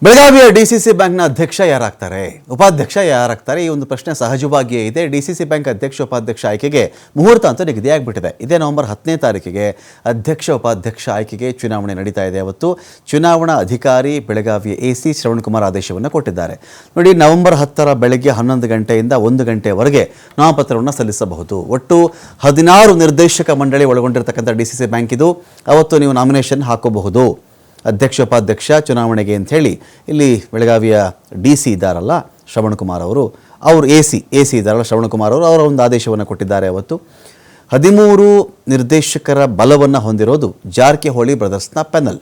ಬೆಳಗಾವಿಯ ಡಿಸಿಸಿ ಬ್ಯಾಂಕ್ನ ಅಧ್ಯಕ್ಷ ಯಾರಾಗ್ತಾರೆ, ಉಪಾಧ್ಯಕ್ಷ ಯಾರಾಗ್ತಾರೆ? ಈ ಒಂದು ಪ್ರಶ್ನೆ ಸಹಜವಾಗಿಯೇ ಇದೆ. ಡಿಸಿಸಿ ಬ್ಯಾಂಕ್ ಅಧ್ಯಕ್ಷ ಉಪಾಧ್ಯಕ್ಷ ಆಯ್ಕೆಗೆ ಮುಹೂರ್ತ ಅಂತ ನಿಗದಿಯಾಗಿಬಿಟ್ಟಿದೆ. ಇದೇ ನವೆಂಬರ್ 10ನೇ ತಾರೀಕಿಗೆ ಅಧ್ಯಕ್ಷ ಉಪಾಧ್ಯಕ್ಷ ಆಯ್ಕೆಗೆ ಚುನಾವಣೆ ನಡೀತಾ ಇದೆ. ಅವತ್ತು ಚುನಾವಣಾ ಅಧಿಕಾರಿ ಬೆಳಗಾವಿಯ ಎಸಿ ಶ್ರವಣಕುಮಾರ್ ಆದೇಶವನ್ನು ಕೊಟ್ಟಿದ್ದಾರೆ. ನೋಡಿ, ನವೆಂಬರ್ 10ರ ಬೆಳಗ್ಗೆ 11 ಗಂಟೆಯಿಂದ 1 ಗಂಟೆವರೆಗೆ ನಾಮಪತ್ರವನ್ನು ಸಲ್ಲಿಸಬಹುದು. ಒಟ್ಟು 16 ನಿರ್ದೇಶಕ ಮಂಡಳಿ ಒಳಗೊಂಡಿರತಕ್ಕಂಥ ಡಿಸಿಸಿ ಬ್ಯಾಂಕ್ ಇದು. ಅವತ್ತು ನೀವು ನಾಮಿನೇಷನ್ ಹಾಕೋಬಹುದು ಅಧ್ಯಕ್ಷ ಉಪಾಧ್ಯಕ್ಷ ಚುನಾವಣೆಗೆ ಅಂಥೇಳಿ. ಇಲ್ಲಿ ಬೆಳಗಾವಿಯ DC ಇದ್ದಾರಲ್ಲ ಶ್ರವಣಕುಮಾರ್ ಅವರು ಎ ಸಿ ಇದ್ದಾರಲ್ಲ ಶ್ರವಣಕುಮಾರ್ ಅವರು ಅವರ ಒಂದು ಆದೇಶವನ್ನು ಕೊಟ್ಟಿದ್ದಾರೆ. ಅವತ್ತು 13 ನಿರ್ದೇಶಕರ ಬಲವನ್ನು ಹೊಂದಿರೋದು ಜಾರಕಿಹೊಳಿ ಬ್ರದರ್ಸ್ನ ಪೆನಲ್.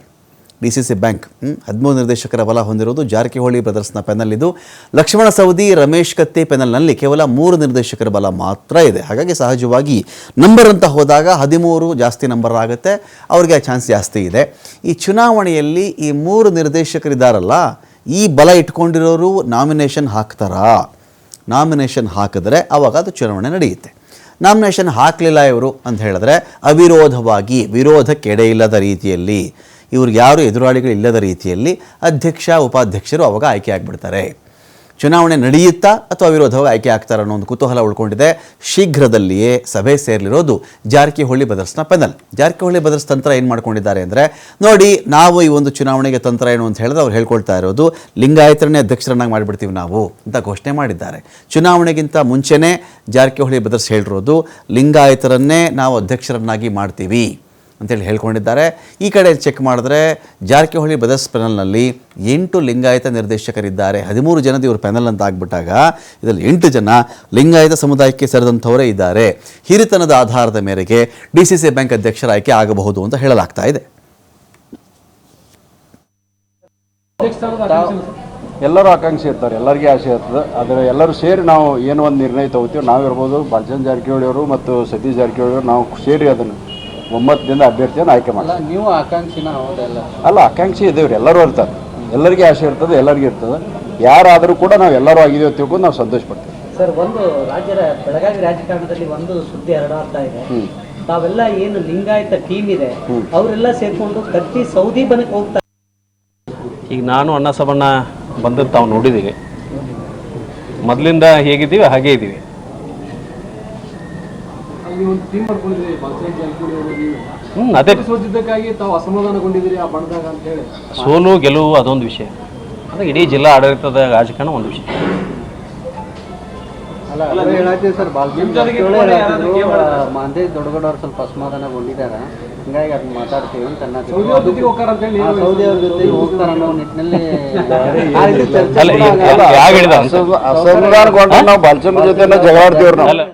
ಡಿಸಿಸಿ ಬ್ಯಾಂಕ್ 13 ನಿರ್ದೇಶಕರ ಬಲ ಹೊಂದಿರೋದು ಜಾರಕಿಹೊಳಿ ಬ್ರದರ್ಸ್ನ ಪೆನಲ್. ಇದು ಲಕ್ಷ್ಮಣ ಸವದಿ, ರಮೇಶ್ ಕತ್ತಿ ಪೆನಲ್ನಲ್ಲಿ ಕೇವಲ 3 ನಿರ್ದೇಶಕರ ಬಲ ಮಾತ್ರ ಇದೆ. ಹಾಗಾಗಿ ಸಹಜವಾಗಿ ನಂಬರ್ ಅಂತ ಹೋದಾಗ 13 ಜಾಸ್ತಿ ನಂಬರ್ ಆಗುತ್ತೆ, ಅವ್ರಿಗೆ ಆ ಚಾನ್ಸ್ ಜಾಸ್ತಿ ಇದೆ. ಈ ಚುನಾವಣೆಯಲ್ಲಿ ಈ 3 ನಿರ್ದೇಶಕರಿದ್ದಾರಲ್ಲ, ಈ ಬಲ ಇಟ್ಕೊಂಡಿರೋರು ನಾಮಿನೇಷನ್ ಹಾಕ್ತಾರಾ? ನಾಮಿನೇಷನ್ ಹಾಕಿದ್ರೆ ಆವಾಗ ಅದು ಚುನಾವಣೆ ನಡೆಯುತ್ತೆ. ನಾಮಿನೇಷನ್ ಹಾಕಲಿಲ್ಲ ಇವರು ಅಂತ ಹೇಳಿದ್ರೆ ಅವಿರೋಧವಾಗಿ, ವಿರೋಧಕ್ಕೆಡೆ ಇಲ್ಲದ ರೀತಿಯಲ್ಲಿ, ಇವ್ರಿಗೆ ಯಾರು ಎದುರಾಳಿಗಳಿಲ್ಲದ ರೀತಿಯಲ್ಲಿ ಅಧ್ಯಕ್ಷ ಉಪಾಧ್ಯಕ್ಷರು ಅವಾಗ ಆಯ್ಕೆ ಆಗಿಬಿಡ್ತಾರೆ. ಚುನಾವಣೆ ನಡೆಯುತ್ತಾ ಅಥವಾ ಅವಿರೋಧವಾಗಿ ಆಯ್ಕೆ ಆಗ್ತಾರೆ ಅನ್ನೋ ಒಂದು ಕುತೂಹಲ ಉಳ್ಕೊಂಡಿದೆ. ಶೀಘ್ರದಲ್ಲಿಯೇ ಸಭೆ ಸೇರಲಿರೋದು ಜಾರಕಿಹೊಳಿ ಬ್ರದರ್ಸ್ನ ಪೆನಲ್. ಜಾರಕಿಹೊಳಿ ಬ್ರದರ್ಸ್ ತಂತ್ರ ಏನು ಮಾಡ್ಕೊಂಡಿದ್ದಾರೆ ಅಂದರೆ, ನೋಡಿ ನಾವು ಈ ಒಂದು ಚುನಾವಣೆಗೆ ತಂತ್ರ ಏನು ಅಂತ ಹೇಳಿದ್ರೆ ಅವ್ರು ಹೇಳ್ಕೊಳ್ತಾ ಇರೋದು ಲಿಂಗಾಯತರನ್ನೇ ಅಧ್ಯಕ್ಷರನ್ನಾಗಿ ಮಾಡಿಬಿಡ್ತೀವಿ ನಾವು ಅಂತ ಘೋಷಣೆ ಮಾಡಿದ್ದಾರೆ. ಚುನಾವಣೆಗಿಂತ ಮುಂಚೆನೇ ಜಾರಕಿಹೊಳಿ ಬ್ರದರ್ಸ್ ಹೇಳಿರೋದು ಲಿಂಗಾಯತರನ್ನೇ ನಾವು ಅಧ್ಯಕ್ಷರನ್ನಾಗಿ ಮಾಡ್ತೀವಿ ಅಂತೇಳಿ ಹೇಳ್ಕೊಂಡಿದ್ದಾರೆ. ಈ ಕಡೆ ಚೆಕ್ ಮಾಡಿದ್ರೆ ಜಾರಕಿಹೊಳಿ ಬ್ರದರ್ಸ್ ಪೆನಲ್ನಲ್ಲಿ 8 ಲಿಂಗಾಯತ ನಿರ್ದೇಶಕರಿದ್ದಾರೆ. 13 ಜನದ ಇವರು ಪೆನಲ್ ಅಂತ ಆಗ್ಬಿಟ್ಟಾಗ ಇದರಲ್ಲಿ 8 ಜನ ಲಿಂಗಾಯತ ಸಮುದಾಯಕ್ಕೆ ಸೇರಿದಂಥವರೇ ಇದ್ದಾರೆ. ಹಿರಿತನದ ಆಧಾರದ ಮೇರೆಗೆ ಡಿಸಿಸಿ ಬ್ಯಾಂಕ್ ಅಧ್ಯಕ್ಷರ ಆಯ್ಕೆ ಆಗಬಹುದು ಅಂತ ಹೇಳಲಾಗ್ತಾ ಇದೆ. ಎಲ್ಲರೂ ಆಕಾಂಕ್ಷೆ ಇರ್ತಾರೆ, ಎಲ್ಲರಿಗೆ ಆಸೆ ಇರ್ತದೆ. ಆದರೆ ಎಲ್ಲರೂ ಸೇರಿ ನಾವು ಏನೋ ಒಂದು ನಿರ್ಣಯ ತಗೋತೀವಿ. ನಾವಿರ್ಬೋದು, ಬಾಲಚಂದ್ರ ಜಾರಕಿಹೊಳಿ ಅವರು ಮತ್ತು ಸತೀಶ್ ಜಾರಕಿಹೊಳಿ ಅವರು, ನಾವು ಸೇರಿ ಅದನ್ನು ಒಮ್ಮತದಿಂದ ಅಭ್ಯರ್ಥಿಯನ್ನು ಆಯ್ಕೆ ಮಾಡಲ್ಲ. ನೀವು ಆಕಾಂಕ್ಷಿನ ಅಲ್ಲ, ಆಕಾಂಕ್ಷಿ ಇದ್ದೇವ್ರಿ, ಎಲ್ಲರೂ ಇರ್ತಾರೆ, ಎಲ್ಲರಿಗೆ ಆಸೆ ಇರ್ತದೆ, ಎಲ್ಲರಿಗೂ ಇರ್ತದೆ. ಯಾರಾದರೂ ಕೂಡ ನಾವು ಎಲ್ಲರೂ ಆಗಿದ್ದೇವೆ ತಿಳ್ಕೊಂಡು ನಾವು ಸಂತೋಷ ಪಡ್ತೀವಿ. ಸರ್, ಒಂದು ಬೆಳಗಾವಿ ರಾಜಕಾರಣದಲ್ಲಿ ಒಂದು ಸುದ್ದಿ ಹರಡಾಗ್ತಾ ಇದೆ. ತಾವೆಲ್ಲ ಏನು ಲಿಂಗಾಯತ ಟೀಮ್ ಇದೆ ಅವರೆಲ್ಲ ಸೇರ್ಕೊಂಡು ಕತ್ತಿ ಸೌದಿ ಬನಕ್ಕೆ ಹೋಗ್ತಾರೆ. ಈಗ ನಾನು ಅಣ್ಣ ಸಬಣ್ಣ ಬಂದದ್ದು ತಾವು ನೋಡಿದ್ದೀವಿ. ಮೊದಲಿಂದ ಹೇಗಿದ್ದೀವಿ ಹಾಗೇ ಇದ್ದೀವಿ. ಅದೇ ಸೋಲು ಗೆಲುವು ಅದೊಂದು ವಿಷಯ, ಅಂದರೆ ಇಡೀ ಜಿಲ್ಲಾ ಆಡಳಿತದ ರಾಜಕಾರಣ ಒಂದು ವಿಷಯ. ಮಾಂದೇಶ್ ದೊಡ್ಡಗೌಡವ್ರು ಸ್ವಲ್ಪ ಅಸಮಾಧಾನಗೊಂಡಿದ್ದಾರೆ, ಹಿಂಗಾಗಿ ಅದನ್ನ ಮಾತಾಡ್ತೀವಿ ಅಂತ ಸೌದಿ ಅವ್ರ ಜೊತೆ ಹೋಗ್ತಾರ ಅನ್ನೋ ನಿಟ್ಟಿನಲ್ಲಿ ಅಸಮಾಧಾನಗೊಂಡ್ರೆ ನಾವು ಬಾಲಚಂದ್ರ ಜೊತೆ ಜಗಳ ಆಡ್ತೀವ್ರಿ ನಾವು.